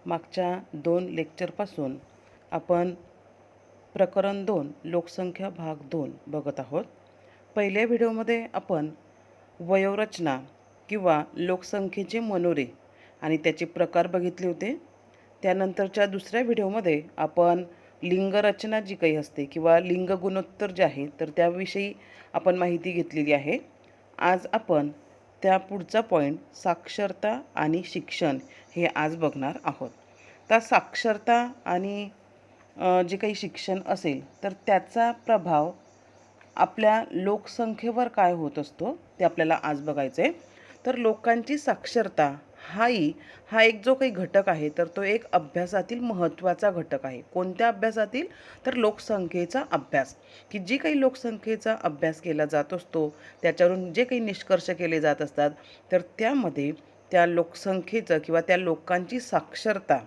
मागच्या 2 लेक्चरपासून आपण प्रकरण 2 लोकसंख्या भाग 2 बघत आहोत. पहिल्या व्हिडिओमध्ये आपण वयोरचना किंवा लोकसंख्येचे मनोरे आणि त्याचे प्रकार बघितले होते. त्यानंतरच्या दुसऱ्या व्हिडिओमध्ये आपण लिंगरचना जी काही असते किंवा लिंग गुणोत्तर जे आहे तर त्याविषयी आपण माहिती घेतलेली आहे. आज आपण त्या पुढचा पॉईंट साक्षरता आणि शिक्षण हे आज बघणार आहोत. तर साक्षरता आणि जे काही शिक्षण असेल तर त्याचा प्रभाव आपल्या लोकसंख्येवर काय होत असतो ते आपल्याला आज बघायचं आहे. तर लोकांची साक्षरता हा एक जो काही घटक आहे तर तो एक अभ्यासातील महत्त्वाचा घटक आहे. कोणत्या अभ्यासातील? तर लोकसंख्येचा अभ्यास. की जी काही लोकसंख्येचा अभ्यास केला जात असतो त्याच्यावरून जे काही निष्कर्ष केले जात असतात तर त्यामध्ये त्या लोकसंख्येचं किंवा त्या लोकांची साक्षरता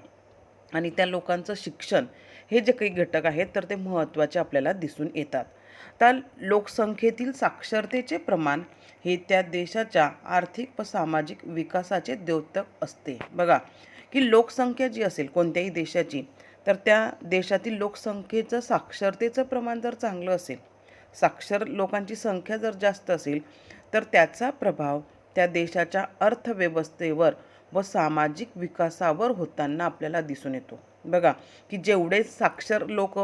आणि त्या लोकांचं शिक्षण हे जे काही घटक आहेत तर ते महत्त्वाचे आपल्याला दिसून येतात. तर लोकसंख्येतील साक्षरतेचे प्रमाण हे त्या देशाच्या आर्थिक व सामाजिक विकासाचे द्योतक असते. बघा की लोकसंख्या जी असेल कोणत्याही देशाची तर त्या देशातील लोकसंख्येचं साक्षरतेचं प्रमाण जर चांगलं असेल, साक्षर लोकांची संख्या जर जास्त असेल तर त्याचा प्रभाव त्या देशाच्या अर्थव्यवस्थेवर व सामाजिक विकासावर होताना आपल्याला दिसून येतो. बघा की जेवढे साक्षर लोक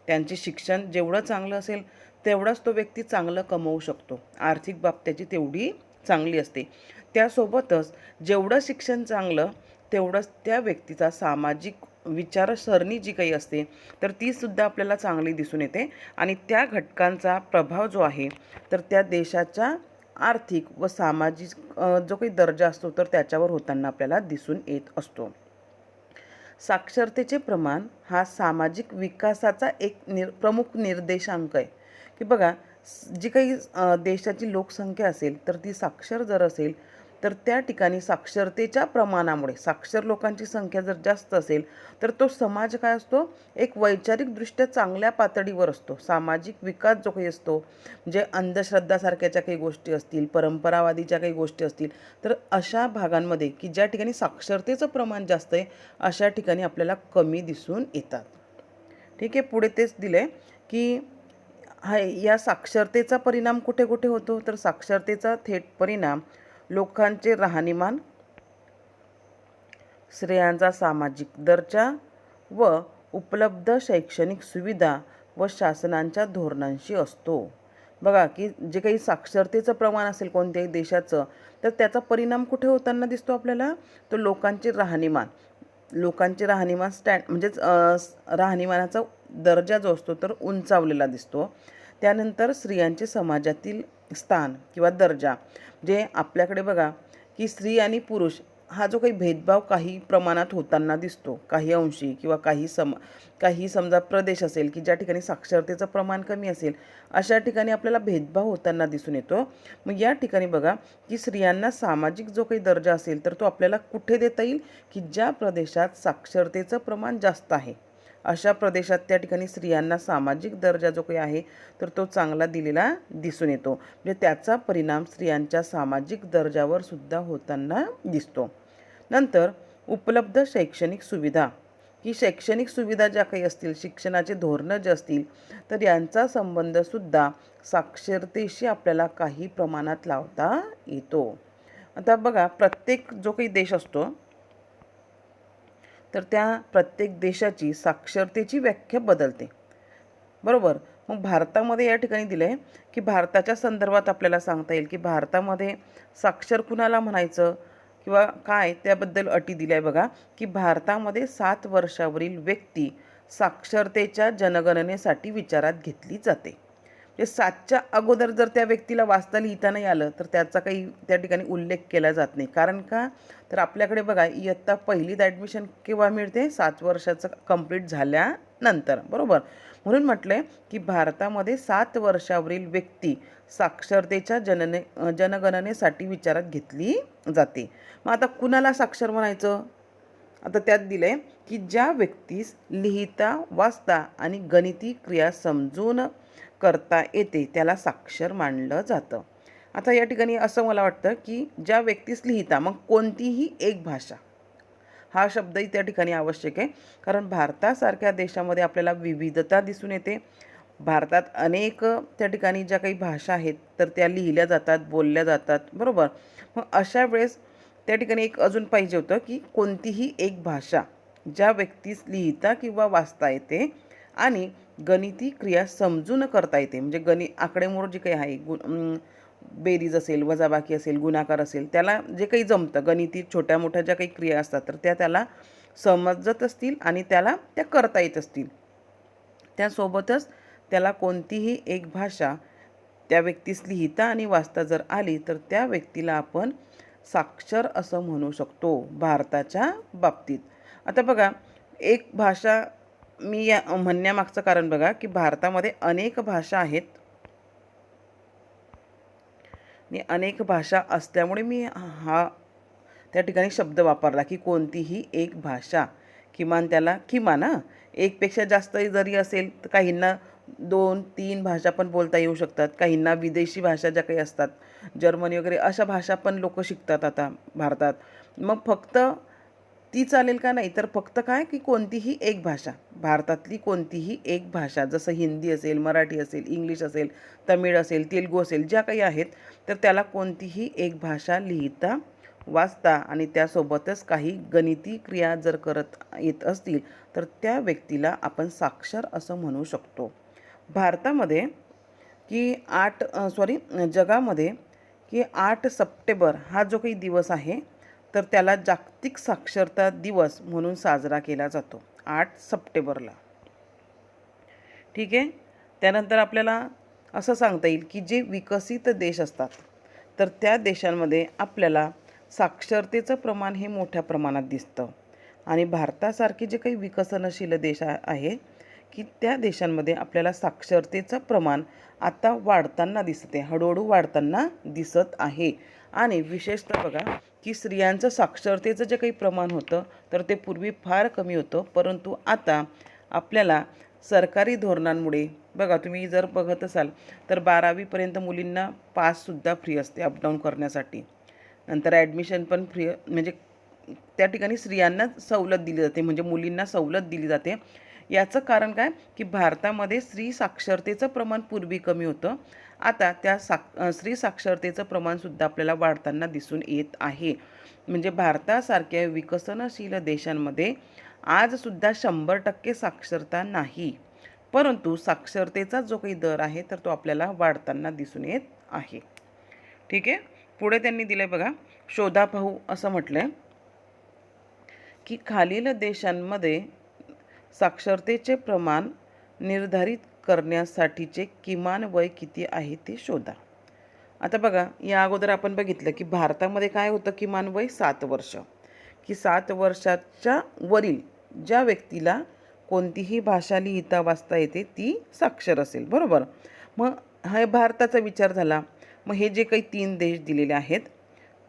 त्यांचे शिक्षण जेवढं चांगलं असेल तेवढाच तो व्यक्ती चांगलं कमवू शकतो. आर्थिक बाब त्याची तेवढी चांगली असते. त्यासोबतच जेवढं शिक्षण चांगलं तेवढंच त्या व्यक्तीचा सामाजिक विचारसरणी जी काही असते तर तीसुद्धा आपल्याला चांगली दिसून येते आणि त्या घटकांचा प्रभाव जो आहे तर त्या देशाच्या आर्थिक व सामाजिक जो काही दर्जा असतो तर त्याच्यावर होताना आपल्याला दिसून येत असतो. साक्षरतेचे प्रमाण हा सामाजिक विकासाचा एक प्रमुख निर्देशांक आहे. की बघा जी काही देशाची लोकसंख्या असेल तर ती साक्षर जर असेल तर त्या ठिकाणी साक्षरतेच्या प्रमाणामुळे साक्षर लोकांची संख्या जर जास्त असेल तर तो समाज काय असतो एक वैचारिकदृष्ट्या चांगल्या पातळीवर असतो. सामाजिक विकास जो काही असतो म्हणजे अंधश्रद्धासारख्याच्या काही गोष्टी असतील, परंपरावादीच्या काही गोष्टी असतील तर अशा भागांमध्ये की ज्या ठिकाणी साक्षरतेचं प्रमाण जास्त आहे अशा ठिकाणी आपल्याला कमी दिसून येतात. ठीक आहे, पुढे तेच दिलं आहे की या साक्षरतेचा परिणाम कुठे कुठे होतो तर साक्षरतेचा थेट परिणाम लोकांचे राहणीमान, स्त्रियांचा सामाजिक दर्जा व उपलब्ध शैक्षणिक सुविधा व शासनांच्या धोरणांशी असतो. बघा की जे काही साक्षरतेचं प्रमाण असेल कोणत्याही देशाचं तर त्याचा परिणाम कुठे होताना दिसतो आपल्याला तर लोकांचे राहणीमान म्हणजेच राहणीमानाचा दर्जा जो असतो तर उंचावलेला दिसतो. त्यानंतर स्त्रियांचे समाजातील स्थान किंवा दर्जा जे आपल्याकडे बघा की स्त्री आणि पुरुष हा जो काही भेदभाव काही प्रमाणात होताना दिसतो, काही अंशी किंवा काही समजा प्रदेश असेल की ज्या ठिकाणी साक्षरतेचं प्रमाण कमी असेल अशा ठिकाणी आपल्याला भेदभाव होताना दिसून येतो. मग या ठिकाणी बघा की स्त्रियांना सामाजिक जो काही दर्जा असेल तर तो आपल्याला कुठे देता येईल की ज्या प्रदेशात साक्षरतेचं प्रमाण जास्त आहे अशा प्रदेशात त्या ठिकाणी स्त्रियांना सामाजिक दर्जा जो काही आहे तर तो चांगला दिलेला दिसून येतो. म्हणजे त्याचा परिणाम स्त्रियांच्या सामाजिक दर्जावर सुद्धा होताना दिसतो. नंतर उपलब्ध शैक्षणिक सुविधा, ही शैक्षणिक सुविधा ज्या काही असतील, शिक्षणाचे धोरणं जे असतील तर यांचा संबंधसुद्धा साक्षरतेशी आपल्याला काही प्रमाणात लावता येतो. आता बघा प्रत्येक जो काही देश असतो तर त्या प्रत्येक देशाची साक्षरतेची व्याख्या बदलते. बरोबर. मग भारतामध्ये या ठिकाणी दिलं आहे की भारताच्या संदर्भात आपल्याला सांगता येईल की भारतामध्ये साक्षर कुणाला म्हणायचं किंवा काय त्याबद्दल अटी दिल्या आहे. बघा की भारतामध्ये 7 वर्षावरील व्यक्ती साक्षरतेच्या जनगणनेसाठी विचारात घेतली जाते. म्हणजे 7च्या अगोदर जर त्या व्यक्तीला वाचता लिहिता नाही आलं तर त्याचा काही त्या ठिकाणी उल्लेख केला जात नाही. कारण का तर आपल्याकडे बघा इयत्ता पहिलीत ॲडमिशन केव्हा मिळते 7 वर्षाचं कंप्लीट झाल्यानंतर. बरोबर. म्हणून म्हटलं आहे की भारतामध्ये 7 वर्षावरील व्यक्ती साक्षरतेच्या जनगणनेसाठी विचारात घेतली जाते. मग आता कुणाला साक्षर म्हणायचं? आता त्यात दिलं आहे की ज्या व्यक्तीस लिहिता वाचता आणि गणिती क्रिया समजून करता येते त्याला साक्षर मानलं जातं. आता या ठिकाणी असं मला वाटतं की ज्या व्यक्तीस लिहिता मग कोणतीही एक भाषा हा शब्दही त्या ठिकाणी आवश्यक आहे, कारण भारतासारख्या देशामध्ये आपल्याला विविधता दिसून येते. भारतात अनेक त्या ठिकाणी ज्या काही भाषा आहेत तर त्या लिहिल्या जातात, बोलल्या जातात, बरोबर. मग अशा वेळेस त्या ठिकाणी एक अजून पाहिजे होतं की कोणतीही एक भाषा ज्या व्यक्तीस लिहिता किंवा वाचता येते आणि गणिती क्रिया समजून करता येते, म्हणजे आकडेमोड जे काही आहे, बेरीज असेल, वजाबाकी असेल, गुणाकार असेल, त्याला जे काही जमतं, गणिती छोट्या मोठ्या ज्या काही क्रिया असतात तर त्याला समजत असतील आणि त्याला त्या करता येत असतील, त्यासोबतच त्याला कोणतीही एक भाषा त्या व्यक्तीस लिहिता आणि वाचता जर आली तर त्या व्यक्तीला आपण साक्षर असं म्हणू शकतो भारताच्या बाबतीत. आता बघा, एक भाषा मी या म्हणण्यामागचं कारण बघा की भारतामध्ये अनेक भाषा आहेत आणि अनेक भाषा असल्यामुळे मी हा त्या ठिकाणी शब्द वापरला की कोणतीही एक भाषा. किमान एकपेक्षा जास्त जरी असेल तर काहींना 2-3 भाषा पण बोलता येऊ शकतात. काहींना विदेशी भाषा ज्या काही असतात, जर्मनी वगैरे अशा भाषा पण लोक शिकतात आता भारतात. मग फक्त ती चालेल का? नाही, तर फक्त काय की कोणतीही एक भाषा, भारतातली कोणतीही एक भाषा, जसं हिंदी असेल, मराठी असेल, इंग्लिश असेल, तमिळ असेल, तेलुगू असेल, ज्या काही आहेत तर त्याला कोणतीही एक भाषा लिहिता वाचता आणि त्यासोबतच काही गणिती क्रिया जर करत येत असतील तर त्या व्यक्तीला आपण साक्षर असं म्हणू शकतो. भारतामध्ये की जगामध्ये की 8 सप्टेंबर हा जो काही दिवस आहे तर त्याला जागतिक साक्षरता दिवस म्हणून साजरा केला जातो 8 सप्टेंबरला. ठीक आहे. त्यानंतर आपल्याला असं सांगता येईल की जे विकसित देश असतात तर त्या देशांमध्ये आपल्याला साक्षरतेचं प्रमाण हे मोठ्या प्रमाणात दिसतं आणि भारतासारखे जे काही विकसनशील देश आहे की त्या देशांमध्ये आपल्याला साक्षरतेचं प्रमाण आता वाढताना दिसते, हळूहळू वाढताना दिसत आहे. आणि विशेषतः बघा की स्त्रियांचं साक्षरतेचं जे काही प्रमाण होतं तर ते पूर्वी फार कमी होतं, परंतु आता आपल्याला सरकारी धोरणांमुळे बघा, तुम्ही जर बघत असाल तर 12वीपर्यंत मुलींना पाससुद्धा फ्री असते अपडाऊन करण्यासाठी. नंतर ॲडमिशन पण फ्री, म्हणजे त्या ठिकाणी स्त्रियांना सवलत दिली जाते, म्हणजे मुलींना सवलत दिली जाते. याचं कारण काय की भारतामध्ये स्त्री साक्षरतेचं प्रमाण पूर्वी कमी होतं, आता त्या स्त्री साक्षरतेचं प्रमाणसुद्धा आपल्याला वाढताना दिसून येत आहे. म्हणजे भारतासारख्या विकसनशील देशांमध्ये आजसुद्धा 100% साक्षरता नाही, परंतु साक्षरतेचा जो काही दर आहे तर तो आपल्याला वाढताना दिसून येत आहे. ठीक आहे. पुढे त्यांनी दिले बघा, शोधा पाहू असं म्हटलं की खालील देशांमध्ये साक्षरतेचे प्रमाण निर्धारित करण्यासाठीचे किमान वय किती आहे ते शोधा. आता बघा, या अगोदर आपण बघितलं की भारतामध्ये काय होतं, किमान वय 7 वर्ष, की 7 वर्षाच्या वरील ज्या व्यक्तीला कोणतीही भाषा लिहिता वाचता येते ती साक्षर असेल, बरोबर. मग हा भारताचा विचार झाला. मग हे जे काही 3 देश दिलेले आहेत,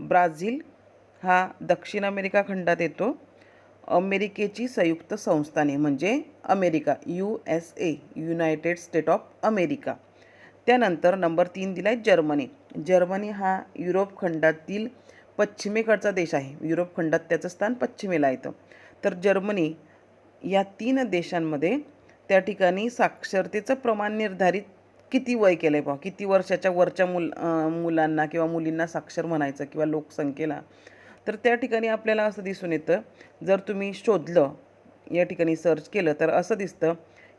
ब्राझील हा दक्षिण अमेरिका खंडात येतो, अमेरिकेची संयुक्त संस्थाने म्हणजे America, USA, United state of America. त्यानंतर नंबर 3 दिला आहे जर्मनी. जर्मनी हा युरोप खंडातील पश्चिमेकडचा देश आहे, युरोप खंडात त्याचं स्थान पश्चिमेला येतं. तर जर्मनी या 3 देशांमध्ये त्या ठिकाणी साक्षरतेचं प्रमाण निर्धारित किती वय केलं आहे, किती वर्षाच्या वरच्या मुलांना किंवा मुलींना साक्षर म्हणायचं किंवा लोकसंख्येला, तर त्या ठिकाणी आपल्याला असं दिसून येतं, जर तुम्ही शोधलं, या ठिकाणी सर्च केलं तर असं दिसतं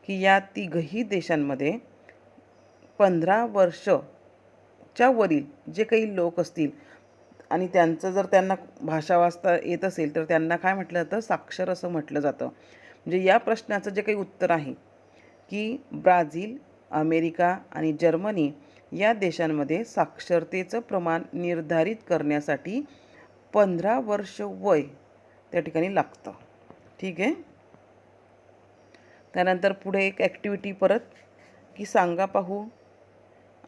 की या तिघही देशांमध्ये 15 वर्षच्या वरील जे काही लोक असतील आणि त्यांचं जर त्यांना भाषा वाचता येत असेल तर त्यांना काय म्हटलं जातं, साक्षर असं म्हटलं जातं. म्हणजे या प्रश्नाचं जे काही उत्तर आहे की ब्राझील, अमेरिका आणि जर्मनी या देशांमध्ये साक्षरतेचं प्रमाण निर्धारित करण्यासाठी 15 वर्ष वय त्या ठिकाणी लागतं. ठीक आहे. त्यानंतर पुढे एक ॲक्टिव्हिटी परत की सांगा पाहू.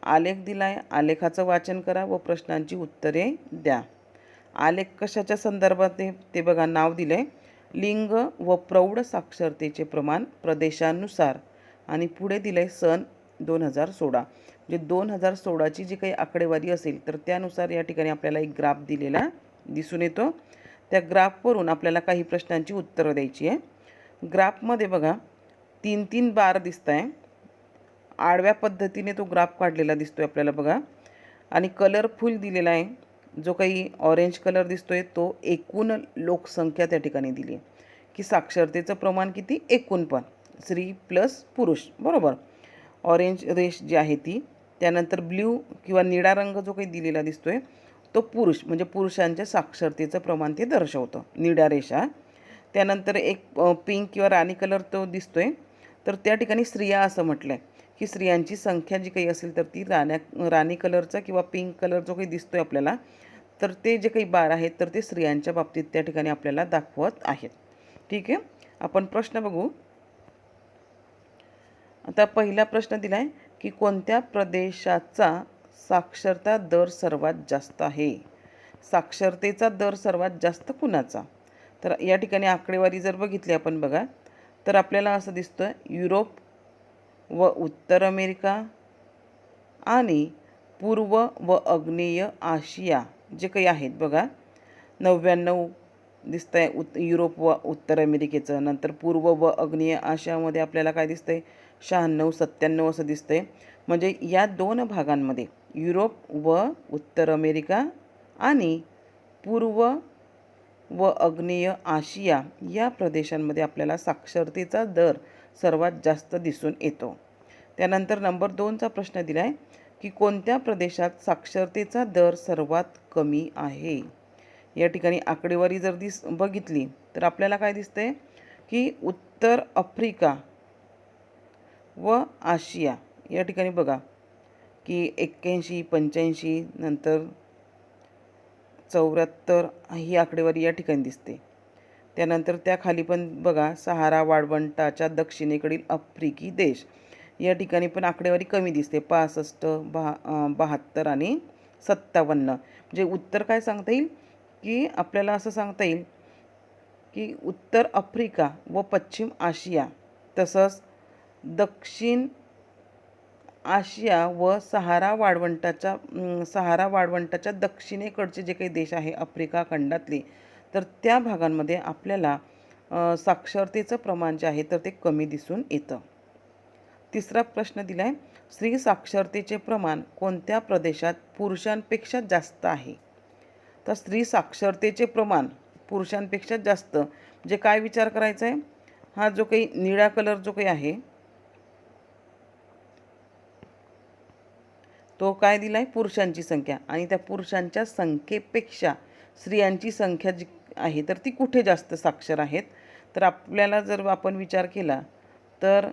आलेख दिला आहे, आलेखाचं वाचन करा व प्रश्नांची उत्तरे द्या. आलेख कशाच्या संदर्भात ते बघा, नाव दिलं आहे लिंग व प्रौढ साक्षरतेचे प्रमाण प्रदेशानुसार आणि पुढे दिलं आहे सन 2016. म्हणजे 2016ची जी काही आकडेवारी असेल तर त्यानुसार या ठिकाणी आपल्याला एक ग्राफ दिलेला दिसून येतो. त्या ग्राफवरून आपल्याला काही प्रश्नांची उत्तरं द्यायची आहे. ग्राफमध्ये बघा 3-3 बार दिसत आहे. आडव्या पद्धतीने तो ग्राफ काढलेला दिसतोय आपल्याला बघा. आणि कलरफुल दिलेला आहे. जो काही ऑरेंज कलर दिसतोय तो एकूण लोकसंख्या त्या ठिकाणी दिली आहे, की साक्षरतेचं प्रमाण किती, एकूण पण स्त्री प्लस पुरुष, बरोबर. ऑरेंज रेष जी आहे ती, त्यानंतर ब्ल्यू किंवा निळा रंग जो काही दिलेला दिसतोय तो पुरुष, म्हणजे पुरुषांच्या साक्षरतेचं प्रमाण ते दर्शवतं, निळ्या रेषा. त्यानंतर एक पिंक किंवा राणी कलर तो दिसतोय, तर त्या ठिकाणी स्त्रिया असं म्हटलं आहे की स्त्रियांची संख्या जी काही असेल तर ती राणी कलरचा किंवा पिंक कलर जो काही दिसतोय आपल्याला, तर ते जे काही बार आहेत तर ते स्त्रियांच्या बाबतीत त्या ठिकाणी आपल्याला दाखवत आहेत. ठीक आहे, आपण प्रश्न बघू. आता पहिला प्रश्न दिला आहे की कोणत्या प्रदेशाचा साक्षरता दर सर्वात जास्त आहे. साक्षरतेचा दर सर्वात जास्त कुणाचा? तर या ठिकाणी आकडेवारी जर बघितली आपण बघा, तर आपल्याला असं दिसतं युरोप व उत्तर अमेरिका आणि पूर्व व आग्नेय आशिया जे काही आहेत बघा, 99 दिसतं आहे युरोप व उत्तर अमेरिकेचं. नंतर पूर्व व आग्नेय आशियामध्ये आपल्याला काय दिसतं आहे, 96, 97 असं दिसतं आहे. म्हणजे या दोन भागांमध्ये युरोप व उत्तर अमेरिका आणि पूर्व व आग्नेय आशिया या प्रदेशांमध्ये आपल्याला साक्षरतेचा दर सर्वात जास्त दिसून येतो. त्यानंतर नंबर 2चा प्रश्न दिला आहे की कोणत्या प्रदेशात साक्षरतेचा दर सर्वात कमी आहे. या ठिकाणी आकडेवारी जर बघितली तर आपल्याला काय दिसतंय की उत्तर आफ्रिका व आशिया या ठिकाणी बघा की 81, 85 नंतर 74 ही आकडेवारी या ठिकाणी दिसते. त्यानंतर त्याखाली पण बघा सहारा वाळवंटाच्या दक्षिणेकडील आफ्रिकी देश या ठिकाणी पण आकडेवारी कमी दिसते, 65, 72 आणि 57. म्हणजे उत्तर काय सांगता येईल की आपल्याला असं सांगता येईल की उत्तर आफ्रिका व पश्चिम आशिया तसंच दक्षिण आशिया व सहारा वाळवंटाच्या दक्षिणेकडचे जे काही देश आहे आफ्रिका खंडातले, तर त्या भागांमध्ये आपल्याला साक्षरतेचं प्रमाण जे आहे तर ते कमी दिसून येतं. तिसरा प्रश्न दिला आहे, स्त्री साक्षरतेचे प्रमाण कोणत्या प्रदेशात पुरुषांपेक्षा जास्त आहे. तर स्त्री साक्षरतेचे प्रमाण पुरुषांपेक्षा जास्त म्हणजे काय विचार करायचा आहे, हा जो काही निळा कलर जो काही आहे तो काय दिला आहे, पुरुषांची संख्या, आणि त्या पुरुषांच्या संख्येपेक्षा स्त्रियांची संख्या जी आहे तर ती कुठे जास्त साक्षर आहेत. तर आपल्याला जर आपण विचार केला तर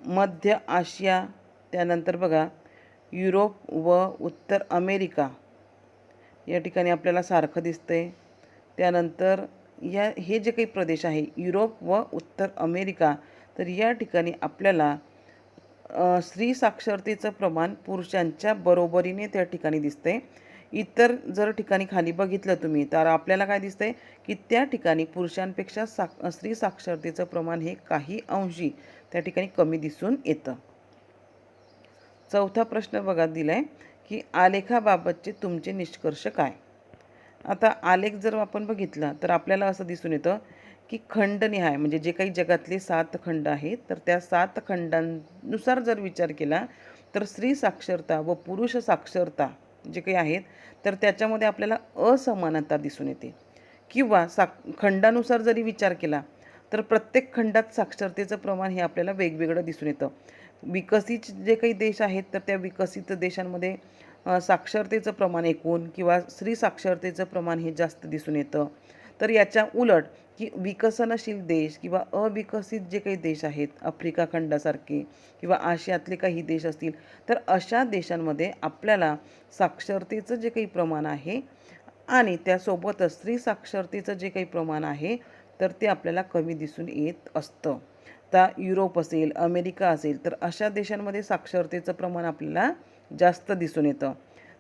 मध्य आशिया, त्यानंतर बघा युरोप व उत्तर अमेरिका या ठिकाणी आपल्याला सारखं दिसतंय. त्यानंतर हे जे काही प्रदेश आहे युरोप व उत्तर अमेरिका, तर या ठिकाणी आपल्याला स्त्री साक्षरतेचं प्रमाण पुरुषांच्या बरोबरीने त्या ठिकाणी दिसते. इतर जर ठिकाणी खाली बघितलं तुम्ही तर आपल्याला काय दिसतंय की त्या ठिकाणी पुरुषांपेक्षा स्त्री साक्षरतेचं प्रमाण हे काही अंशी त्या ठिकाणी कमी दिसून येतं. चौथा प्रश्न बघा दिलाय की आलेखाबाबतचे तुमचे निष्कर्ष काय. आता आलेख जर आपण बघितला तर आपल्याला असं दिसून येतं की खंडनिहाय म्हणजे जे काही जगातले 7 खंड आहेत तर त्या 7 खंडांनुसार जर विचार केला तर स्त्री साक्षरता व पुरुष साक्षरता जे काही आहेत तर त्याच्यामध्ये आपल्याला असमानता दिसून येते. किंवा खंडानुसार जरी विचार केला तर प्रत्येक खंडात साक्षरतेचं प्रमाण हे आपल्याला वेगवेगळं दिसून येतं. विकसित जे काही देश आहेत तर त्या विकसित देशांमध्ये साक्षरतेचं प्रमाण एकूण किंवा स्त्री साक्षरतेचं प्रमाण हे जास्त दिसून येतं. तर याच्या उलट की विकसनशील देश किंवा अविकसित जे काही देश आहेत आफ्रिका खंडासारखे किंवा आशियातले काही देश असतील तर अशा देशांमध्ये आपल्याला साक्षरतेचं जे काही प्रमाण आहे आणि त्यासोबतच स्त्री साक्षरतेचं जे काही प्रमाण आहे तर ते आपल्याला कमी दिसून येत असतं. आता युरोप असेल, अमेरिका असेल तर अशा देशांमध्ये साक्षरतेचं प्रमाण आपल्याला जास्त दिसून येतं.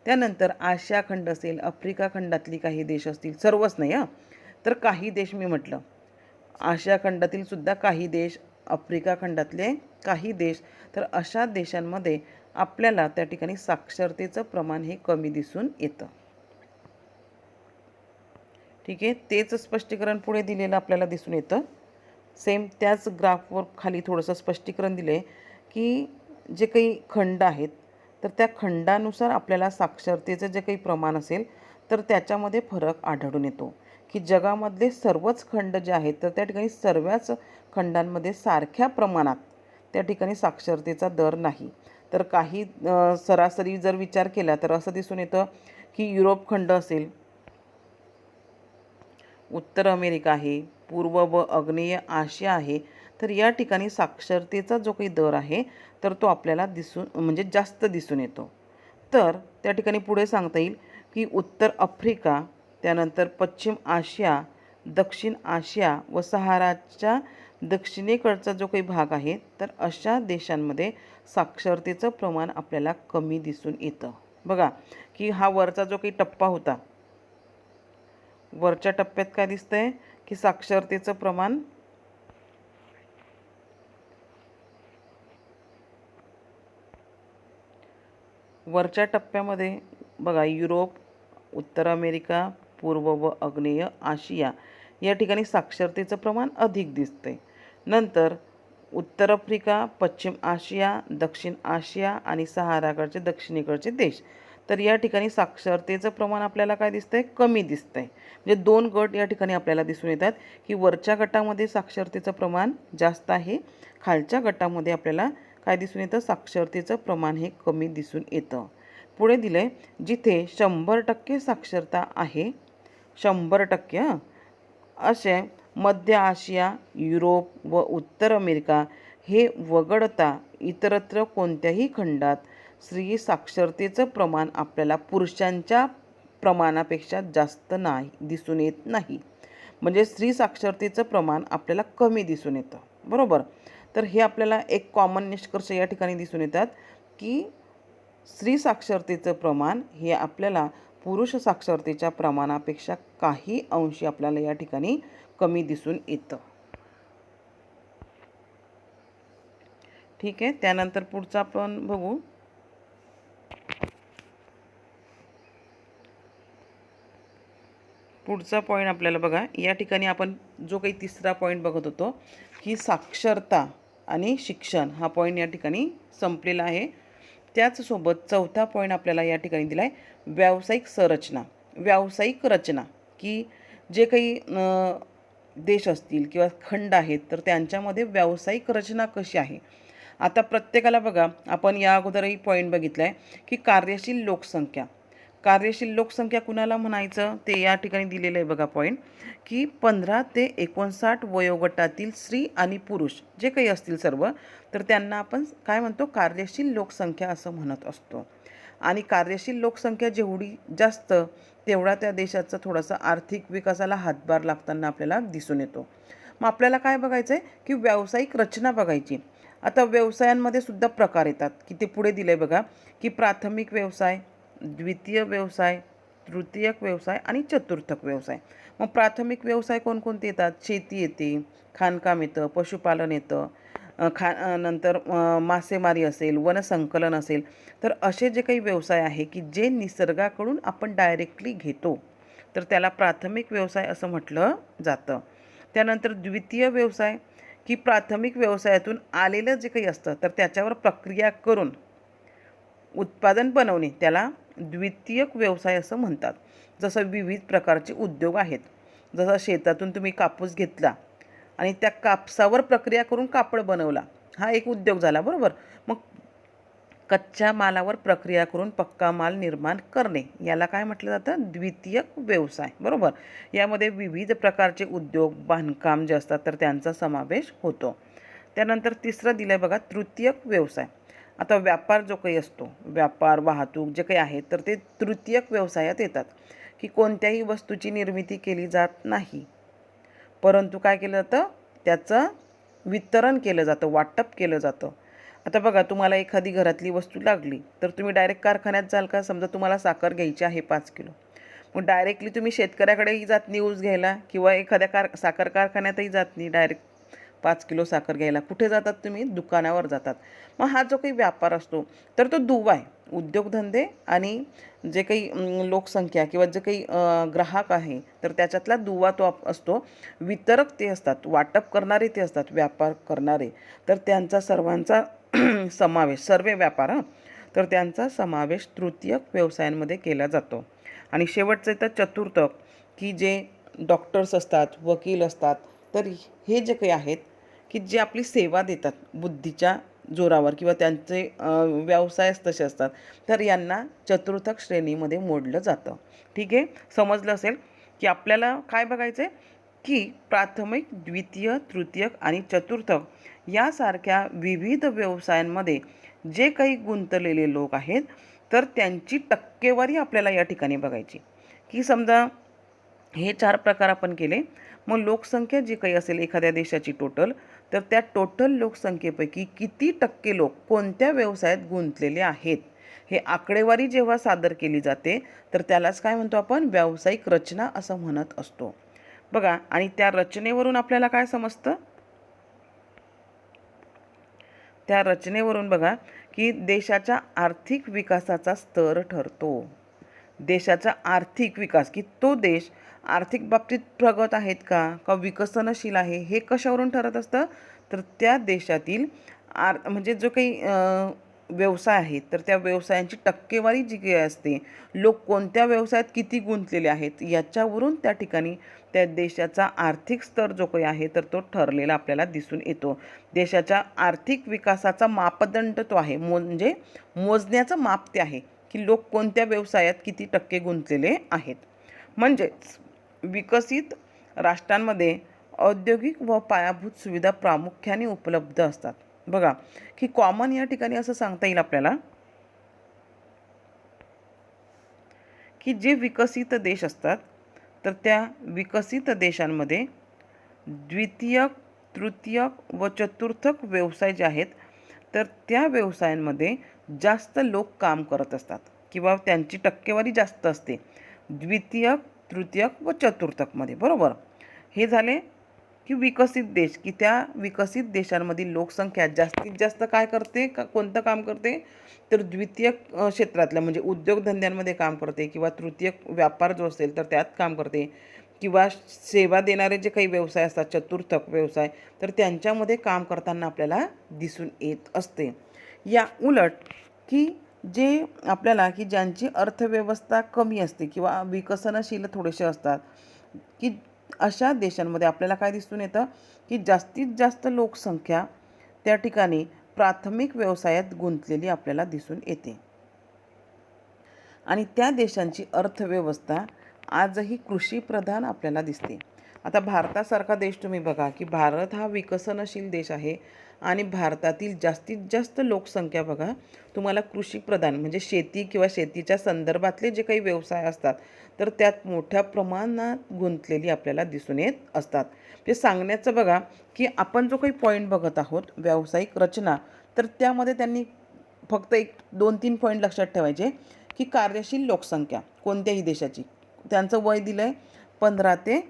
त्यानंतर आशिया खंड असेल, आफ्रिका खंडातली काही देश असतील, सर्वच नाही तर काही देश मी म्हटलं, आशिया खंडातील सुद्धा काही देश, आफ्रिका खंडातले काही देश, तर अशा देशांमध्ये आपल्याला त्या ठिकाणी साक्षरतेचं प्रमाण हे कमी दिसून येतं. ठीक आहे, तेच स्पष्टीकरण पुढे दिलेलं आपल्याला दिसून येतं. सेम त्याच ग्राफवर खाली थोडंसं स्पष्टीकरण दिलं आहे की जे काही खंड आहेत तर त्या खंडानुसार आपल्याला साक्षरतेचं जे काही प्रमाण असेल तर त्याच्यामध्ये फरक आढळून येतो की जगामधले सर्वच खंड जे आहेत तर त्या ठिकाणी सर्वच खंडांमध्ये सारख्या प्रमाणात त्या ठिकाणी साक्षरतेचा दर नाही. तर काही सरासरी जर विचार केला तर असं दिसून येतं की युरोप खंड असेल, उत्तर अमेरिका आहे, पूर्व व आग्नेय आशिया आहे, तर या ठिकाणी साक्षरतेचा जो काही दर आहे तर तो आपल्याला म्हणजे जास्त दिसून येतो. तर त्या ठिकाणी पुढे सांगता येईल की उत्तर आफ्रिका, त्यानंतर पश्चिम आशिया, दक्षिण आशिया व सहाराच्या दक्षिणेकडचा जो काही भाग आहे तर अशा देशांमध्ये साक्षरतेचं प्रमाण आपल्याला कमी दिसून येतं. बघा की हा वरचा जो काही टप्पा होता, वरच्या टप्प्यात काय दिसतंय की साक्षरतेचं प्रमाण वरच्या टप्प्यामध्ये बघा युरोप, उत्तर अमेरिका, पूर्व व आग्नेय आशिया या ठिकाणी साक्षरतेचं प्रमाण अधिक दिसतंय. नंतर उत्तर आफ्रिका, पश्चिम आशिया, दक्षिण आशिया आणि सहाराकडचे दक्षिणेकडचे देश, तर या ठिकाणी साक्षरतेचं प्रमाण आपल्याला काय दिसतंय, कमी दिसतंय. म्हणजे दोन गट या ठिकाणी आपल्याला दिसून येतात की वरच्या गटामध्ये साक्षरतेचं प्रमाण जास्त आहे, खालच्या गटामध्ये आपल्याला काय दिसून येतं, साक्षरतेचं प्रमाण हे कमी दिसून येतं. पुढे दिले जिथे 100% साक्षरता आहे, 100% असे मध्य आशिया, युरोप व उत्तर अमेरिका हे वगळता इतरत्र कोणत्याही खंडात स्त्री साक्षरतेचं प्रमाण आपल्याला पुरुषांच्या प्रमाणापेक्षा जास्त नाही दिसून येत नाही. म्हणजे स्त्री साक्षरतेचं प्रमाण आपल्याला कमी दिसून येतं. बरोबर. तर हे आपल्याला एक कॉमन निष्कर्ष या ठिकाणी दिसून येतात की स्त्री साक्षरतेचं प्रमाण हे आपल्याला पुरुष साक्षरतेच्या प्रमाणापेक्षा काही अंशी आपल्याला या ठिकाणी कमी दिसून येतं. ठीक आहे, त्यानंतर पुढचं आपण बघू. पुढचा पॉईंट आपल्याला बघा, या ठिकाणी आपण जो काही तिसरा पॉईंट बघत होतो की साक्षरता आणि शिक्षण, हा पॉईंट या ठिकाणी संपलेला आहे. त्याचसोबत चौथा पॉईंट आपल्याला या ठिकाणी दिला आहे व्यावसायिक संरचना, व्यावसायिक रचना, की जे काही देश असतील किंवा खंड आहेत तर त्यांच्यामध्ये व्यावसायिक रचना कशी आहे. आता प्रत्येकाला बघा, आपण या अगोदरही पॉईंट बघितला आहे की कार्यशील लोकसंख्या, कार्यशील लोकसंख्या कुणाला म्हणायचं ते या ठिकाणी दिलेलं आहे बघा पॉईंट, की 15 ते 59 वयोगटातील स्त्री आणि पुरुष जे काही असतील सर्व, तर त्यांना आपण काय म्हणतो, कार्यशील लोकसंख्या असं म्हणत असतो. आणि कार्यशील लोकसंख्या जेवढी जास्त तेवढा त्या देशाचा थोडासा आर्थिक विकासाला हातभार लागताना आपल्याला दिसून येतो. मग आपल्याला काय बघायचं आहे की व्यावसायिक रचना बघायची. आता व्यवसायांमध्ये सुद्धा प्रकार येतात की ते पुढे दिलं आहे बघा, की प्राथमिक व्यवसाय, द्वितीय व्यवसाय, तृतीयक व्यवसाय आणि चतुर्थक व्यवसाय. मग प्राथमिक व्यवसाय कोणकोणते येतात, शेती येते, खाणकाम येतं, पशुपालन येतं, नंतर मासेमारी असेल, वनसंकलन असेल, तर असे जे काही व्यवसाय आहे की जे निसर्गाकडून आपण डायरेक्टली घेतो तर त्याला प्राथमिक व्यवसाय असं म्हटलं जातं. त्यानंतर द्वितीय व्यवसाय, की प्राथमिक व्यवसायातून आलेलं जे काही असतं तर त्याच्यावर प्रक्रिया करून उत्पादन बनवणे त्याला द्वितीयक व्यवसाय असं म्हणतात. जसं विविध प्रकारचे उद्योग आहेत, जसं शेतातून तुम्ही कापूस घेतला आणि त्या कापसावर प्रक्रिया करून कापड बनवला, हा एक उद्योग झाला. बरोबर. मग कच्च्या मालावर प्रक्रिया करून पक्का माल निर्माण करणे याला काय म्हटलं जातं, द्वितीयक व्यवसाय. बरोबर. यामध्ये विविध प्रकारचे उद्योग, बांधकाम जे असतात तर त्यांचा समावेश होतो. त्यानंतर तिसरं दिलं आहे बघा, तृतीयक व्यवसाय. आता व्यापार जो काही असतो, व्यापार, वाहतूक जे काही आहे तर ते तृतीयक व्यवसायात येतात, की कोणत्याही वस्तूची निर्मिती केली जात नाही, परंतु काय केलं जातं, त्याचं वितरण केलं जातं, वाटप केलं जातं. आता बघा, तुम्हाला एखादी घरातली वस्तू लागली तर तुम्ही डायरेक्ट कारखान्यात जाल का. समजा तुम्हाला साखर घ्यायची आहे 5 किलो, मग डायरेक्टली तुम्ही शेतकऱ्याकडेही जात नाही ऊस घ्यायला किंवा एखाद्या साखर कारखान्यातही जात नाही डायरेक्ट 5 किलो साखर घ्यायला. कुठे जातात तुम्ही, दुकानावर जातात. मग हा जो काही व्यापार असतो तर तो दुवा आहे. उद्योगधंदे आणि जे काही लोकसंख्या किंवा जे काही ग्राहक आहे तर त्याच्यातला दुवा तो असतो. वितरक ते असतात, वाटप करणारे ते असतात, व्यापार करणारे, तर त्यांचा सर्वांचा समावेश, सर्व व्यापार तर त्यांचा समावेश तृतीयक व्यवसायांमध्ये केला जातो. आणि शेवटचं येतं चतुर्थक, की जे डॉक्टर्स असतात, वकील असतात, तर हे जे काही आहेत की जे आपली सेवा देतात बुद्धीच्या जोरावर किंवा त्यांचे व्यवसायच तसे असतात, तर यांना चतुर्थक श्रेणीमध्ये मोडलं जातं. ठीक आहे, समजलं असेल की आपल्याला काय बघायचं आहे की प्राथमिक, द्वितीय, तृतीयक आणि चतुर्थक यासारख्या विविध व्यवसायांमध्ये जे काही गुंतलेले लोक आहेत तर त्यांची टक्केवारी आपल्याला या ठिकाणी बघायची. की समजा हे 4 प्रकार आपण केले, मग लोकसंख्या जी काही असेल एखाद्या देशाची टोटल, तर त्या टोटल लोकसंख्येपैकी किती टक्के लोक कोणत्या व्यवसायात गुंतलेले आहेत, हे आकडेवारी जेव्हा सादर केली जाते तर त्यालाच काय म्हणतो आपण, व्यावसायिक रचना असं म्हणत असतो. बघा, आणि त्या रचनेवरून आपल्याला काय समजतं, त्या रचनेवरून बघा की देशाच्या आर्थिक विकासाचा स्तर ठरतो. देशाचा आर्थिक विकास, की तो देश आर्थिक बाबतीत प्रगत आहेत का विकसनशील आहे, हे कशावरून ठरत असतं, तर त्या देशातील म्हणजे जो काही व्यवसाय आहेत तर त्या व्यवसायांची टक्केवारी जी काही असते, लोक कोणत्या व्यवसायात किती गुंतलेले आहेत याच्यावरून त्या ठिकाणी त्या देशाचा आर्थिक स्तर जो काही आहे तर तो ठरलेला आपल्याला दिसून येतो. देशाच्या आर्थिक विकासाचा मापदंड तो आहे, म्हणजे मोजण्याचं माप ते आहे की लोक कोणत्या व्यवसायात किती टक्के गुंतलेले आहेत. म्हणजेच विकसित राष्ट्रांमध्ये औद्योगिक व पायाभूत सुविधा प्रामुख्याने उपलब्ध असतात. बघा की कॉमन या ठिकाणी असं सांगता येईल आपल्याला की जे विकसित देश असतात तर त्या विकसित देशांमध्ये द्वितीयक, तृतीयक व चतुर्थक व्यवसाय जे आहेत तर त्या व्यवसायांमध्ये जास्त लोक काम करत असतात किंवा त्यांची टक्केवारी जास्त असते द्वितीयक, तृतीयक व चतुर्थकमध्ये. बरोबर, हे झाले की विकसित देश, की त्या विकसित देशांमधील लोकसंख्या जास्तीत जास्त काय करते, कोणतं काम करते, तर द्वितीयक क्षेत्रातल्या म्हणजे उद्योगधंद्यांमध्ये काम करते किंवा तृतीयक व्यापार जो असेल तर त्यात काम करते किंवा सेवा देणारे जे काही व्यवसाय असतात चतुर्थक व्यवसाय तर त्यांच्यामध्ये काम करताना आपल्याला दिसून येत असते. या उलट की जे आपल्याला की ज्यांची अर्थव्यवस्था कमी असते किंवा विकसनशील थोडेसे असतात, की अशा देशांमध्ये आपल्याला काय दिसून येतं की जास्तीत जास्त लोकसंख्या त्या ठिकाणी प्राथमिक व्यवसायात गुंतलेली आपल्याला दिसून येते. आणि त्या देशांची अर्थव्यवस्था आजही कृषीप्रधान आपल्याला दिसते. आता भारतासारखा देश तुम्ही बघा की भारत हा विकसनशील देश आहे आणि भारतातील जास्तीत जास्त लोकसंख्या बघा तुम्हाला कृषीप्रधान म्हणजे शेती किंवा शेतीच्या संदर्भातले जे काही व्यवसाय असतात तर त्यात मोठ्या प्रमाणात गुंतलेली आपल्याला दिसून येत असतात. ते सांगण्याचं बघा की आपण जो काही पॉईंट बघत आहोत व्यावसायिक रचना, तर त्यामध्ये त्यांनी फक्त 1-2-3 पॉईंट लक्षात ठेवायचे की कार्यशील लोकसंख्या कोणत्याही देशाची, त्यांचं वय दिलं आहे 15 ते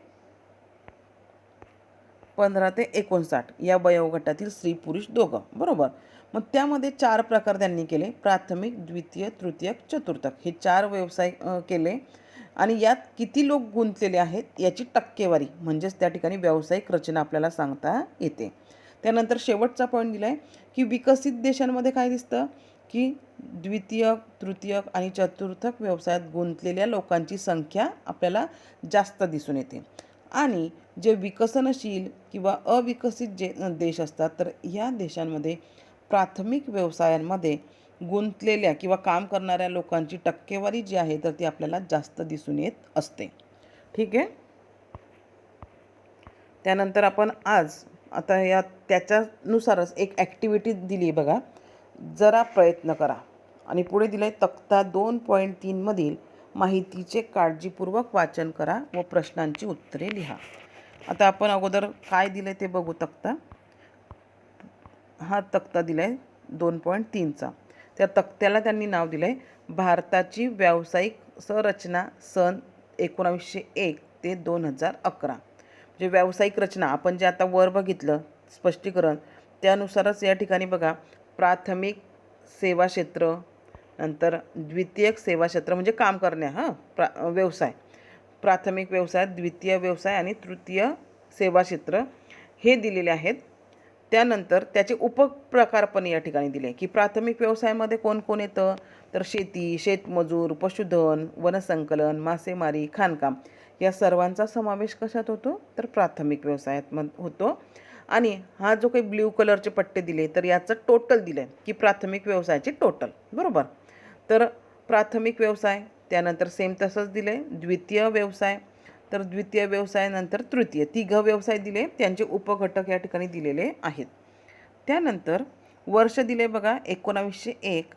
59 या वयोगटातील स्त्री पुरुष दोघं. बरोबर, मग त्यामध्ये 4 प्रकार त्यांनी केले, प्राथमिक, द्वितीय, तृतीयक, चतुर्थक हे 4 व्यवसाय केले आणि यात किती लोक गुंतलेले आहेत याची टक्केवारी म्हणजेच त्या ठिकाणी व्यावसायिक रचना आपल्याला सांगता येते. त्यानंतर शेवटचा पॉईंट दिला आहे की विकसित देशांमध्ये काय दिसतं की द्वितीयक, तृतीयक आणि चतुर्थक व्यवसायात गुंतलेल्या लोकांची संख्या आपल्याला जास्त दिसून येते आणि जे विकसनशील किंवा अविकसित जे देश असतात तर या देशांमध्ये प्राथमिक व्यवसायांमध्ये गुंतलेल्या किंवा काम करणाऱ्या लोकांची टक्केवारी जी आहे तर ती आपल्याला जास्त दिसून येत असते. ठीक आहे, त्यानंतर आपण आज आता या त्याच्यानुसारच एक ॲक्टिव्हिटी दिली बघा, जरा प्रयत्न करा आणि पुढे दिलं आहे तक्ता 2.3 मधील माहितीचे काळजीपूर्वक वाचन करा व प्रश्नांची उत्तरे लिहा. आता आपण अगोदर काय दिलं ते बघू. हा तक्ता दिला आहे 2.3चा. त्या तक्त्याला त्यांनी नाव दिलं आहे भारताची व्यावसायिक संरचना सन 1901 ते 2011. म्हणजे व्यावसायिक रचना आपण जे आता वर बघितलं स्पष्टीकरण त्यानुसारच या ठिकाणी बघा प्राथमिक सेवा क्षेत्र, नंतर द्वितीयक सेवा क्षेत्र म्हणजे काम करणे व्यवसाय, प्राथमिक व्यवसाय, द्वितीय व्यवसाय आणि तृतीय सेवा क्षेत्र हे दिलेले आहेत. त्यानंतर त्याचे उपप्रकार पण या ठिकाणी दिले की प्राथमिक व्यवसायामध्ये कोण कोण येतं, तर शेती, शेतमजूर, पशुधन, वनसंकलन, मासेमारी, खाणकाम या सर्वांचा समावेश कशात होतो, तर प्राथमिक व्यवसायात होतो. आणि हा जो काही ब्ल्यू कलरचे पट्टे दिले तर याचं टोटल दिलं आहे की प्राथमिक व्यवसायाचे टोटल, बरोबर. तर प्राथमिक व्यवसाय, त्यानंतर सेम तसंच दिले द्वितीय व्यवसाय, तर द्वितीय व्यवसायानंतर तृतीय, तिघ व्यवसाय दिले, त्यांचे उपघटक या ठिकाणी दिलेले आहेत. त्यानंतर वर्ष दिले बघा 1901,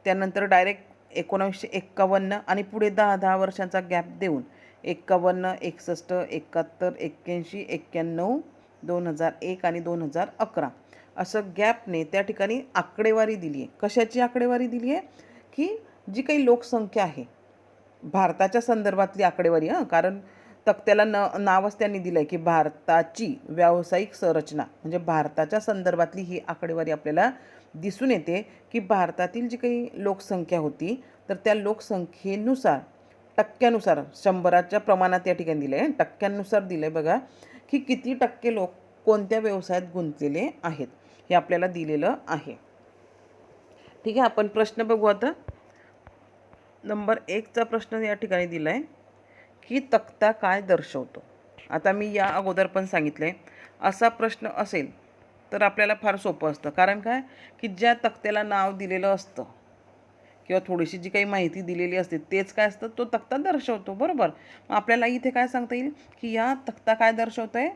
त्यानंतर डायरेक्ट 1951 आणि पुढे 10 वर्षांचा गॅप देऊन 51, 61, 71, 81, 91, 2001 आणि 2011 असं गॅपने त्या ठिकाणी आकडेवारी दिली आहे. कशाची आकडेवारी दिली आहे, की जी काही लोकसंख्या आहे भारताच्या संदर्भातली आकडेवारी, कारण तक्त्याला नावच त्यांनी दिलं आहे की भारताची व्यावसायिक संरचना, म्हणजे भारताच्या संदर्भातली ही आकडेवारी आपल्याला दिसून येते की भारतातील जी काही लोकसंख्या होती तर त्या लोकसंख्येनुसार टक्क्यानुसार 100च्या प्रमाणात या ठिकाणी दिलं आहे, टक्क्यांनुसार दिलं आहे बघा की किती टक्के लोक कोणत्या व्यवसायात गुंतलेले आहेत हे आपल्याला दिलेलं आहे. ठीक आहे, आपण प्रश्न बघू आता. नंबर 1चा प्रश्न या ठिकाणी दिला आहे की तक्ता काय दर्शवतो. आता मी या अगोदर पण सांगितलं आहे, असा प्रश्न असेल तर आपल्याला फार सोपं असतं. कारण काय की ज्या तक्त्याला नाव दिलेलं असतं किंवा थोडीशी जी काही माहिती दिलेली असते तेच काय असतं, तो तक्ता दर्शवतो, बरोबर. मग आपल्याला इथे काय सांगता येईल की या तक्ता काय दर्शवतो आहे,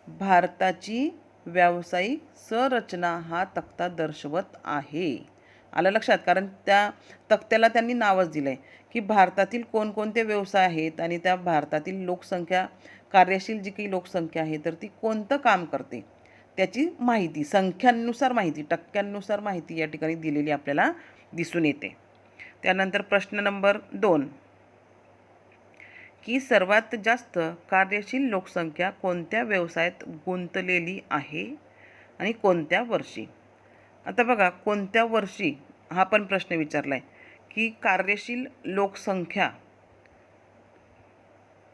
भारताची व्यावसायिक संरचना हा तक्ता दर्शवत आहे. आलं लक्षात, कारण त्या तक्त्याला त्यांनी नावच दिलं आहे की भारतातील कोणकोणते व्यवसाय आहेत आणि त्या भारतातील लोकसंख्या, कार्यशील जी काही लोकसंख्या आहे तर ती कोणतं काम करते त्याची माहिती, संख्यांनुसार माहिती, टक्क्यांनुसार माहिती या ठिकाणी दिलेली आपल्याला दिसून येते. त्यानंतर प्रश्न नंबर 2 की सर्वात जास्त कार्यशील लोकसंख्या कोणत्या व्यवसायात गुंतलेली आहे आणि कोणत्या वर्षी. आता बघा कोणत्या वर्षी हा पण प्रश्न विचारला आहे की कार्यशील लोकसंख्या.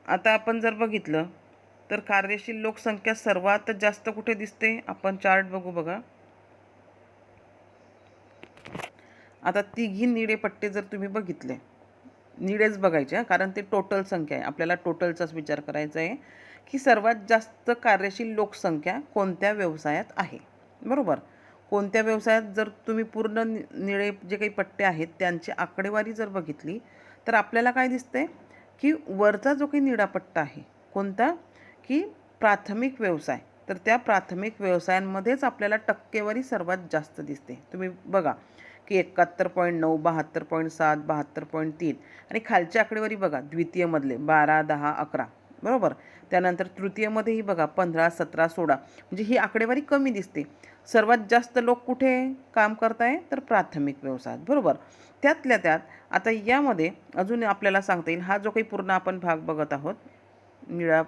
आता आपण जर बघितलं तर कार्यशील लोकसंख्या सर्वात जास्त कुठे दिसते, आपण चार्ट बघू बघा. आता तिघी निळे पट्टे जर तुम्ही बघितले, निळेच बघायचे कारण ते टोटल संख्या आहे, आपल्याला टोटलचाच विचार करायचा आहे की सर्वात जास्त कार्यशील लोकसंख्या कोणत्या व्यवसायात आहे, बरोबर. कोणत्या व्यवसायात जर तुम्ही पूर्ण निळे जे काही पट्टे आहेत त्यांची आकडेवारी जर बघितली तर आपल्याला काय दिसते की वरचा जो काही निळा पट्टा आहे कोणता, की प्राथमिक व्यवसाय, तर त्या प्राथमिक व्यवसायांमध्येच आपल्याला टक्केवारी सर्वात जास्त दिसते. तुम्ही बघा की 71.9, 72.7, 72.3 आणि खालची आकडेवारी बघा द्वितीयमधले 12, 10, 11, बरोबर. त्यानंतर तृतीयमध्येही बघा 15, 17, 16, म्हणजे ही आकडेवारी कमी दिसते. सर्वात जास्त लोक कुठे काम करताय, तर प्राथमिक व्यवसायात, बरोबर. त्यातल्या त्यात आता यामध्ये अजून आपल्याला सांगता येईल, हा जो काही पूर्ण आपण भाग बघत आहोत निळा,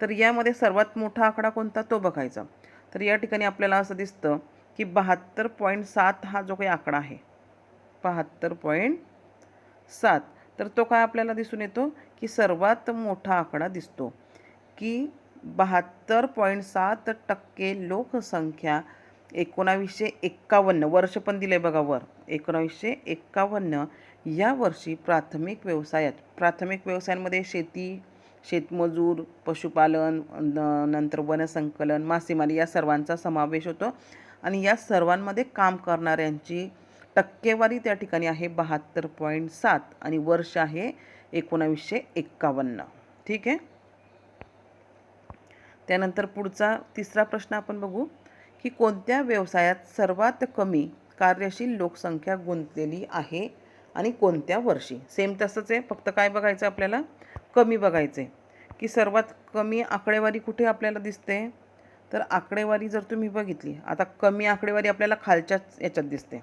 तर यामध्ये सर्वात मोठा आकडा कोणता तो बघायचा. तर या ठिकाणी आपल्याला असं दिसतं की 72.7 हा जो काही आकडा आहे 72.7, तर तो काय आपल्याला दिसून येतो की सर्वात मोठा आकडा दिसतो की 72.7% लोकसंख्या 1951, वर्ष पण दिले बघा वर, 1951 या वर्षी प्राथमिक व्यवसायांमध्ये शेती, शेतमजूर, पशुपालन, नंतर वनसंकलन, मासेमारी या सर्वांचा समावेश होतो आणि या सर्वांमध्ये काम करणाऱ्यांची टक्केवारी त्या ठिकाणी आहे 72.7 आणि वर्ष आहे 1951. ठीक आहे. त्यानंतर पुढचा तिसरा प्रश्न आपण बघू की कोणत्या व्यवसायात सर्वात कमी कार्यशील लोकसंख्या गुंतलेली आहे आणि कोणत्या वर्षी. सेम तसंच आहे, फक्त काय बघायचं आपल्याला, कमी बघायचं आहे की सर्वात कमी आकडेवारी कुठे आपल्याला दिसते. तर आकडेवारी जर तुम्ही बघितली, आता कमी आकडेवारी आपल्याला खालच्याच याच्यात दिसते,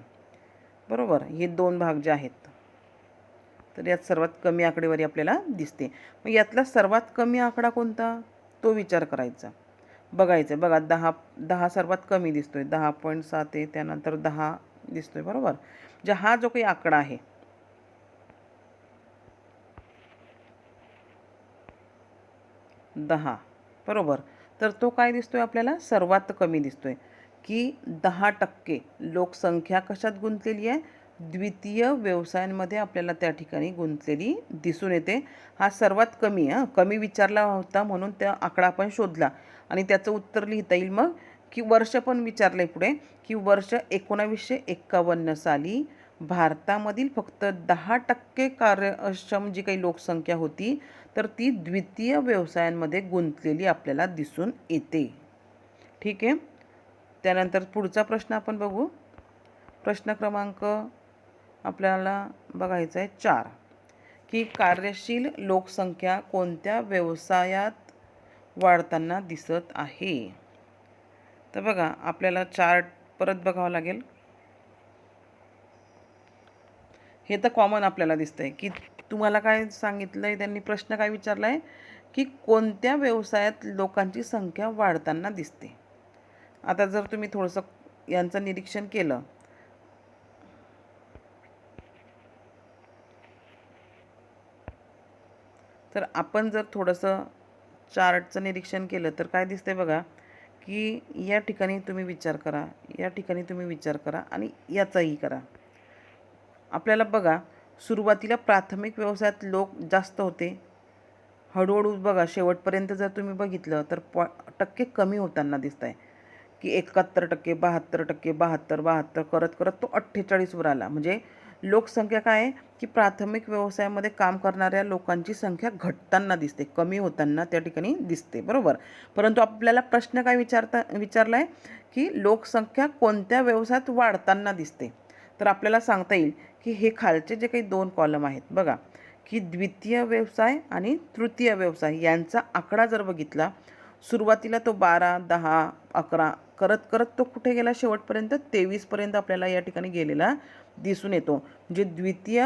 बरोबर. हे दोन भाग जे आहेत तर यात सर्वात कमी आकडेवारी आपल्याला दिसते. मग यातला सर्वात कमी आकडा कोणता तो विचार करायचा, बघायचं. बघा 10 सर्वात कमी दिसतोय, 10.7 आहे, त्यानंतर 10 दिसतोय, बरोबर. म्हणजे हा जो काही आकडा आहे 10, बरोबर, तर तो काय दिसतोय आपल्याला सर्वात कमी दिसतोय, की 10% लोकसंख्या कशात गुंतलेली आहे, द्वितीय व्यवसायांमध्ये आपल्याला त्या ठिकाणी गुंतलेली दिसून येते. हा सर्वात कमी कमी विचारला होता म्हणून त्या आकडा आपण शोधला आणि त्याचं उत्तर लिहिता येईल मग, की वर्ष पण विचारलंय पुढे, की वर्ष 1951 साली भारतामधील फक्त 10% कार्यक्षम जी काही लोकसंख्या होती तर ती द्वितीय व्यवसायांमध्ये गुंतलेली आपल्याला दिसून येते. ठीक आहे. त्यानंतर पुढचा प्रश्न आपण बघू. प्रश्न क्रमांक आपल्याला बघायचा आहे 4, की कार्यशील लोकसंख्या कोणत्या व्यवसायात वाढताना दिसत आहे. तर बघा आपल्याला चार्ट परत बघावं लागेल. हे तर कॉमन आपल्याला दिसतंय, की तुम्हाला काय सांगितलं आहे त्यांनी, प्रश्न काय विचारला आहे, की कोणत्या व्यवसायात लोकांची संख्या वाढताना दिसते. आता जर तुम्ही थोडंसं यांचं निरीक्षण केलं तर आपण जर थोडंसं चार्टचं निरीक्षण केलं तर काय दिसतंय बघा, की या ठिकाणी तुम्ही विचार करा, या ठिकाणी तुम्ही विचार करा आणि याचाही करा. आपल्याला बघा सुरुवातीला प्राथमिक व्यवसायात लोक जास्त होते, हळूहळू बघा शेवटपर्यंत जर तुम्ही बघितलं तर टक्के कमी होताना दिसत आहे, की 71%, 72%, 72 करत करत तो 48वर आला. म्हणजे लोकसंख्या काय आहे, की प्राथमिक व्यवसायामध्ये काम करणाऱ्या लोकांची संख्या घटताना दिसते, कमी होताना त्या ठिकाणी दिसते, बरोबर. परंतु आपल्याला प्रश्न काय विचारला आहे, की लोकसंख्या कोणत्या व्यवसायात वाढताना दिसते. तर आपल्याला सांगता येईल, की हे खालचे जे काही 2 कॉलम आहेत बघा, की द्वितीय व्यवसाय आणि तृतीय व्यवसाय यांचा आकडा जर बघितला, सुरुवातीला तो 12, 10, 11 करत करत तो कुठे गेला शेवटपर्यंत 23पर्यंत आपल्याला या ठिकाणी गेलेला दिसून येतो. म्हणजे द्वितीय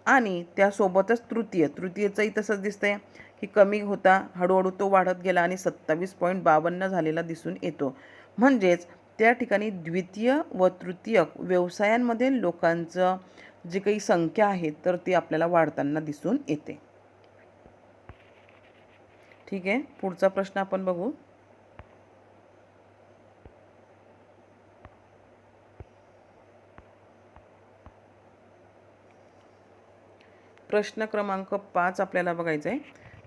आणि त्यासोबतच तृतीयचंही तसंच दिसतंय, की कमी होता हळूहळू तो वाढत गेला आणि 27.52 झालेला दिसून येतो. म्हणजेच त्या ठिकाणी द्वितीय व तृतीय व्यवसायांमध्ये लोकांचं जी काही संख्या आहे तर ती आपल्याला वाढताना दिसून येते. ठीक आहे. पुढचा प्रश्न आपण बघू. प्रश्न क्रमांक 5 आपल्याला बघायचं आहे,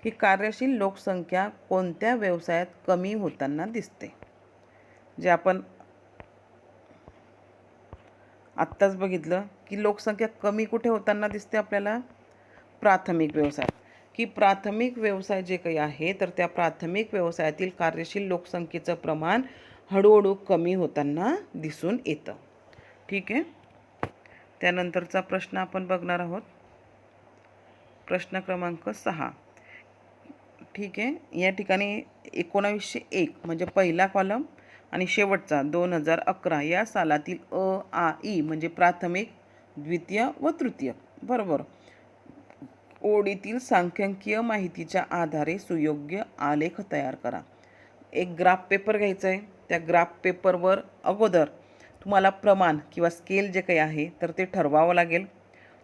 की कार्यशील लोकसंख्या कोणत्या व्यवसायात कमी होताना दिसते. जे आपण आत्ताच बघितलं, की लोकसंख्या कमी कुठे होताना दिसते आपल्याला, प्राथमिक व्यवसाय, की प्राथमिक व्यवसाय जे काही आहे तर त्या प्राथमिक व्यवसायातील कार्यशील लोकसंख्येचं प्रमाण हळूहळू कमी होताना दिसून येतं. ठीक आहे. त्यानंतरचा प्रश्न आपण बघणार आहोत. प्रश्न क्रमांक 6. ठीक आहे. या ठिकाणी 1901 म्हणजे पहिला कॉलम आणि शेवटचा 2011 या सालातील I म्हणजे प्राथमिक, द्वितीय व तृतीय, बरोबर, ओळीतील सांख्यिकीय माहितीच्या आधारे सुयोग्य आलेख तयार करा. एक ग्राफ पेपर घ्यायचा आहे. त्या ग्राफ पेपरवर अगोदर तुम्हाला प्रमाण किंवा स्केल जे काही आहे तर ते ठरवावं लागेल.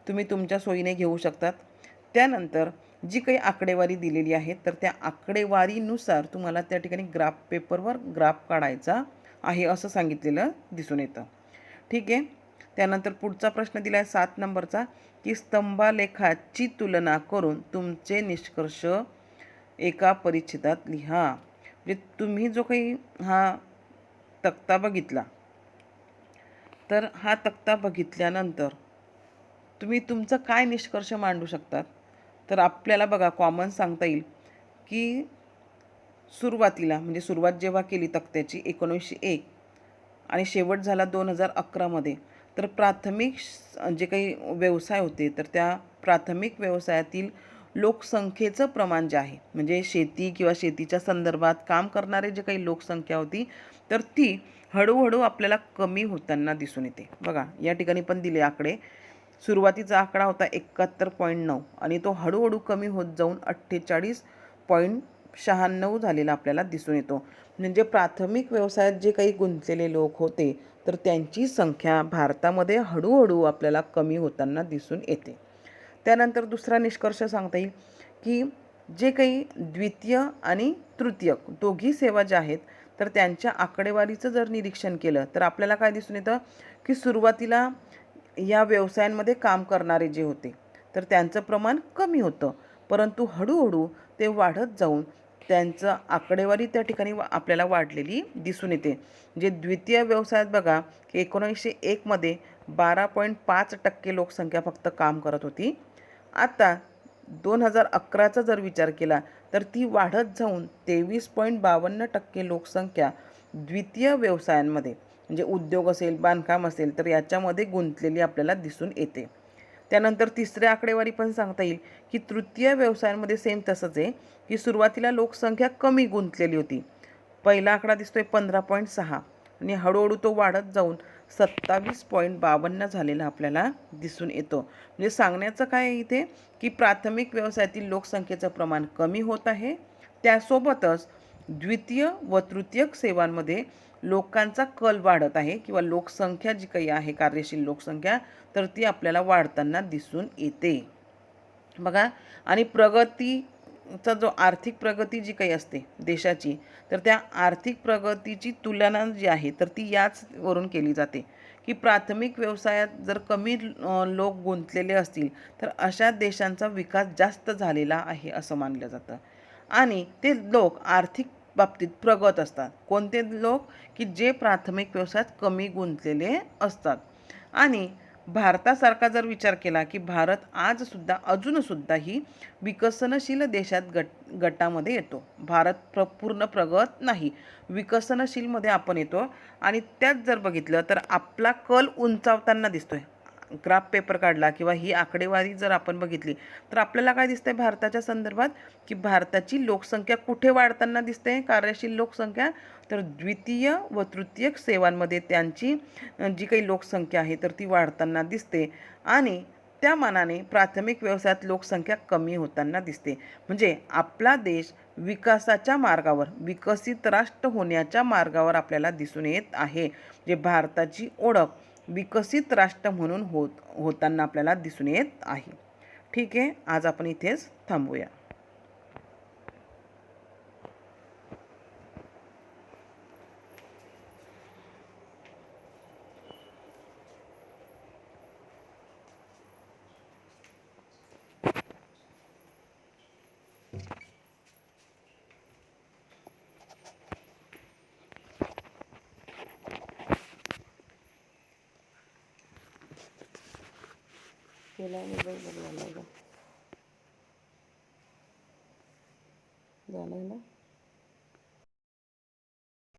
तुम्ही तुमच्या सोयीने घेऊ शकतात. त्यानंतर जी काही आकडेवारी दिलेली आहे तर त्या आकडेवारीनुसार तुम्हाला त्या ठिकाणी ग्राफ पेपरवर ग्राफ काढायचा आहे असं सांगितलेलं दिसून येतं. ठीक आहे. त्यानंतर पुढचा प्रश्न दिला आहे 7 नंबरचा, की स्तंभालेखाची तुलना करून तुमचे निष्कर्ष एका परिच्छेदात लिहा. म्हणजे तुम्ही जो काही हा तक्ता बघितला तर हा तक्ता बघितल्यानंतर तुम्ही तुमचं काय निष्कर्ष मांडू शकतात. तर आपल्याला बघा कॉमन सांगता येईल, की सुरुवातीला म्हणजे सुरुवात जेव्हा केली तक्त्याची 1901 आणि शेवट झाला 2011मध्ये, तर प्राथमिक जे काही व्यवसाय होते तर त्या प्राथमिक व्यवसायातील लोकसंख्येचं प्रमाण जे आहे म्हणजे शेती किंवा शेतीच्या संदर्भात काम करणारे जे काही लोकसंख्या होती तर ती हळूहळू आपल्याला कमी होताना दिसून येते. बघा या ठिकाणी पण दिले आकडे. सुरुवातीचा आकडा होता 71.9 आणि तो हळूहळू कमी होत जाऊन 96 झालेला आपल्याला दिसून येतो. म्हणजे प्राथमिक व्यवसायात जे काही गुंतलेले लोक होते तर त्यांची संख्या भारतामध्ये हळूहळू आपल्याला कमी होताना दिसून येते. त्यानंतर दुसरा निष्कर्ष सांगता येईल की जे काही द्वितीय आणि तृतीयक दोघी सेवा ज्या आहेत तर त्यांच्या आकडेवारीचं जर निरीक्षण केलं तर आपल्याला काय दिसून येतं की सुरुवातीला या व्यवसायांमध्ये काम करणारे जे होते तर त्यांचं प्रमाण कमी होतं, परंतु हळूहळू ते वाढत जाऊन त्यांचं आकडेवारी त्या ठिकाणी आपल्याला वाढलेली दिसून येते. जे द्वितीय व्यवसायात बघा की 1901मध्ये 12.5% लोकसंख्या फक्त काम करत होती. आता 2011चा जर विचार केला तर ती वाढत जाऊन 23.52% लोकसंख्या द्वितीय व्यवसायांमध्ये म्हणजे उद्योग असेल, बांधकाम असेल तर याच्यामध्ये गुंतलेली आपल्याला दिसून येते. त्यानंतर तिसऱ्या आकडेवारी पण सांगता येईल की तृतीय व्यवसायांमध्ये सेम तसंच आहे की सुरुवातीला लोकसंख्या कमी गुंतलेली होती. पहिला आकडा दिसतोय 15.6 आणि हळूहळू तो वाढत जाऊन 27.52 झालेला आपल्याला दिसून येतो. म्हणजे सांगण्याचं काय आहे इथे की प्राथमिक व्यवसायातील लोकसंख्येचं प्रमाण कमी होत आहे, त्यासोबतच द्वितीय व तृतीयक सेवांमध्ये लोकांचा कल वाढत आहे किंवा लोकसंख्या जी काही आहे कार्यशील लोकसंख्या तर ती आपल्याला वाढताना दिसून येते. बघा, आणि प्रगतीचा जो आर्थिक प्रगती जी काही असते देशाची तर त्या आर्थिक प्रगतीची तुलना जी आहे तर ती याचवरून केली जाते की प्राथमिक व्यवसायात जर कमी लोक गुंतलेले असतील तर अशा देशांचा विकास जास्त झालेला आहे असं मानलं जातं. आणि ते लोक आर्थिक बाबतीत प्रगत असतात. कोणते लोक की जे प्राथमिक व्यवसायात कमी गुंतलेले असतात. आणि भारतासारखा जर विचार केला की भारत आजसुद्धा अजूनसुद्धा ही विकसनशील देशात गटामध्ये येतो. भारत पूर्ण प्रगत नाही, विकसनशीलमध्ये आपण येतो. आणि त्यात जर बघितलं तर आपला कल उंचावताना दिसतोय. ग्राफ पेपर काढला किंवा ही आकडेवारी जर आपण बघितली तर आपल्याला काय दिसतंय भारताच्या संदर्भात की भारताची लोकसंख्या कुठे वाढताना दिसते, कार्यशील लोकसंख्या तर द्वितीय व तृतीयक सेवांमध्ये त्यांची जी काही लोकसंख्या आहे तर ती वाढताना दिसते. आणि त्या मानाने प्राथमिक व्यवसायात लोकसंख्या कमी होताना दिसते. म्हणजे आपला देश विकासाच्या मार्गावर, विकसित राष्ट्र होण्याच्या मार्गावर आपल्याला दिसून येत आहे. जे भारताची ओळख विकसित राष्ट्र म्हणून होताना आपल्याला दिसून येत आहे. ठीक आहे, आज आपण इथेच थांबूया. झालं ना.